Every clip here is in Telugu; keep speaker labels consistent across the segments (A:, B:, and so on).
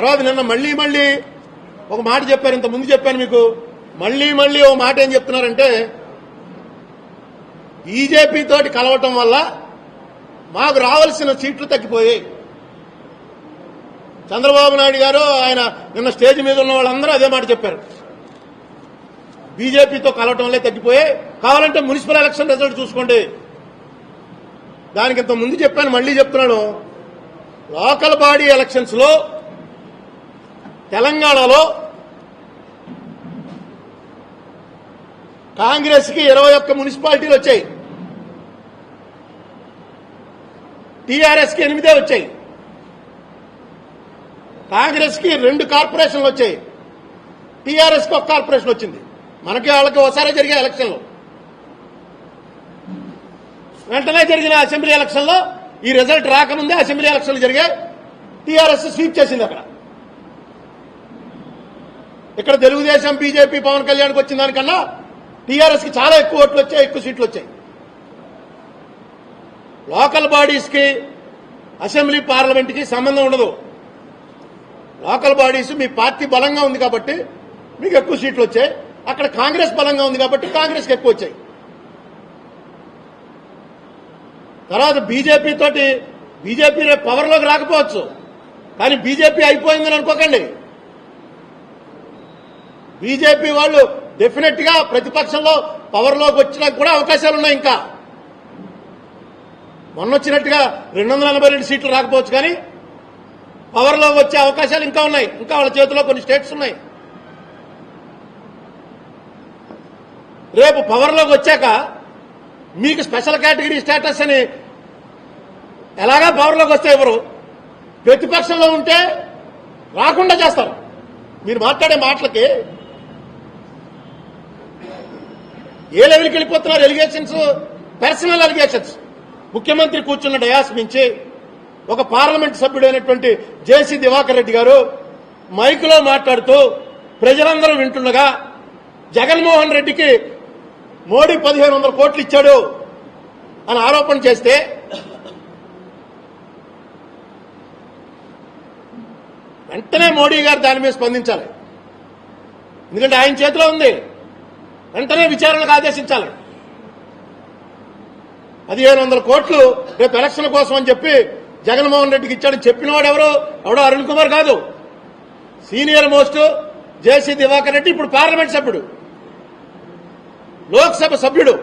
A: తర్వాత నిన్న మళ్ళీ ఒక మాట చెప్పారు, ఇంత ముందు చెప్పాను మీకు. మళ్ళీ ఓ మాట ఏం చెప్తున్నారంటే బీజేపీ తోటి కలవటం వల్ల మాకు రావాల్సిన సీట్లు తగ్గిపోయాయి. చంద్రబాబు నాయుడు గారు ఆయన నిన్న స్టేజ్ మీద ఉన్న వాళ్ళందరూ అదే మాట చెప్పారు. బీజేపీతో కలవటం వల్లే తగ్గిపోయాయి, కావాలంటే మున్సిపల్ ఎలక్షన్ రిజల్ట్ చూసుకోండి. దానికి ఇంత ముందు చెప్పాను, మళ్ళీ చెప్తున్నాను. లోకల్ బాడీ ఎలక్షన్స్ లో తెలంగాణలో కాంగ్రెస్ కి 21 మున్సిపాలిటీలు వచ్చాయి, టీఆర్ఎస్ కి 8 వచ్చాయి. కాంగ్రెస్ కి 2 కార్పొరేషన్లు వచ్చాయి, టీఆర్ఎస్ కి 1 కార్పొరేషన్ వచ్చింది. మనకి వాళ్ళకి ఒకసారి జరిగే ఎలక్షన్లో, వెంటనే జరిగిన అసెంబ్లీ ఎలక్షన్లో ఈ రిజల్ట్ రాకముందే అసెంబ్లీ ఎలక్షన్లు జరిగాయి. టీఆర్ఎస్ స్వీప్ చేసింది. ఇక్కడ తెలుగుదేశం బీజేపీ పవన్ కళ్యాణ్కి వచ్చిన దానికన్నా టీఆర్ఎస్ కి చాలా ఎక్కువ ఓట్లు వచ్చాయి, ఎక్కువ సీట్లు వచ్చాయి. లోకల్ బాడీస్ కి అసెంబ్లీ పార్లమెంట్ కి సంబంధం ఉండదు. లోకల్ బాడీస్ మీ పార్టీ బలంగా ఉంది కాబట్టి మీకు ఎక్కువ సీట్లు వచ్చాయి, అక్కడ కాంగ్రెస్ బలంగా ఉంది కాబట్టి కాంగ్రెస్ కి ఎక్కువ వచ్చాయి. తర్వాత బీజేపీ తోటి బీజేపీ రేపు పవర్లోకి రాకపోవచ్చు, కానీ బీజేపీ అయిపోయిందని అనుకోకండి. బీజేపీ వాళ్ళు డెఫినెట్ గా ప్రతిపక్షంలో పవర్లోకి వచ్చినా కూడా అవకాశాలు ఉన్నాయి. ఇంకా మొన్న వచ్చినట్టుగా 242 సీట్లు రాకపోవచ్చు, కానీ పవర్లోకి వచ్చే అవకాశాలు ఇంకా ఉన్నాయి. ఇంకా వాళ్ళ చేతిలో కొన్ని స్టేట్స్ ఉన్నాయి. రేపు పవర్లోకి వచ్చాక మీకు స్పెషల్ కేటగిరీ స్టేటస్ అని ఎలాగా పవర్లోకి వస్తే ఎవరు ప్రతిపక్షంలో ఉంటే రాకుండా చేస్తారు. మీరు మాట్లాడే మాటలకి ఏ లెవెల్కి వెళ్ళిపోతున్నారు? Allegations, personal allegations. ముఖ్యమంత్రి కూర్చున్న డయాస్ నుంచి ఒక పార్లమెంట్ సభ్యుడైనటువంటి జేసీ దివాకర్ రెడ్డి గారు మైకులో మాట్లాడుతూ ప్రజలందరూ వింటుండగా జగన్మోహన్ రెడ్డికి మోడీ 1500 కోట్లు ఇచ్చాడు అని ఆరోపణ చేస్తే వెంటనే మోడీ గారు దాని మీద స్పందించాలి. ఎందుకంటే ఆయన చేతిలో ఉంది. వెంటనే విచారణకు ఆదేశించాలి. 1500 కోట్లు రేపు ఎలక్షన్ కోసం అని చెప్పి జగన్మోహన్ రెడ్డికి ఇచ్చాడని చెప్పినవాడు ఎవడో అరుణ్ కుమార్ కాదు, సీనియర్ మోస్ట్ జేసీ దివాకర్ రెడ్డి, ఇప్పుడు పార్లమెంట్ సభ్యుడు, లోక్సభ సభ్యుడు,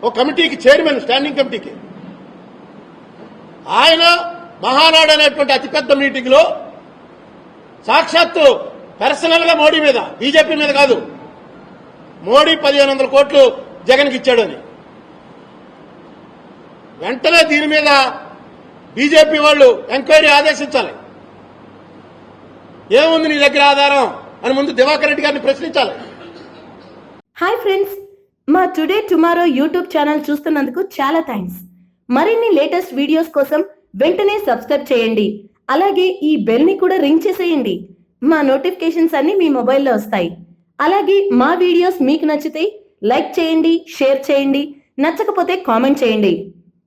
A: ఒక కమిటీకి చైర్మన్, స్టాండింగ్ కమిటీకి. ఆయన మహానాడు అనేటువంటి అతిపెద్ద మీటింగ్ లో సాక్షాత్తు పర్సనల్ గా మోడీ మీద, బీజేపీ మీద కాదు, మోడీ 1500 కోట్లు జగన్కి ఇచ్చాడని. వెంటనే దీని మీద బీజేపీ వాళ్ళు ఎంక్వైరీ ఆదేశించాలి. ఏముంది నీ దగ్గర ఆధారం అని ముందు దివాకర్ రెడ్డి గారిని ప్రశ్నించాలి.
B: హాయ్ ఫ్రెండ్స్, మా టుడే టుమారో యూట్యూబ్ ఛానల్ చూస్తున్నందుకు చాలా థ్యాంక్స్. మరిన్ని లేటెస్ట్ వీడియోస్ కోసం వెంటనే సబ్స్క్రైబ్ చేయండి. అలాగే ఈ బెల్ ని కూడా రింగ్ చేసేయండి. మా నోటిఫికేషన్స్ అన్ని మీ మొబైల్లో వస్తాయి. అలాగే మా వీడియోస్ మీకు నచ్చితే లైక్ చేయండి, షేర్ చేయండి, నచ్చకపోతే కామెంట్ చేయండి.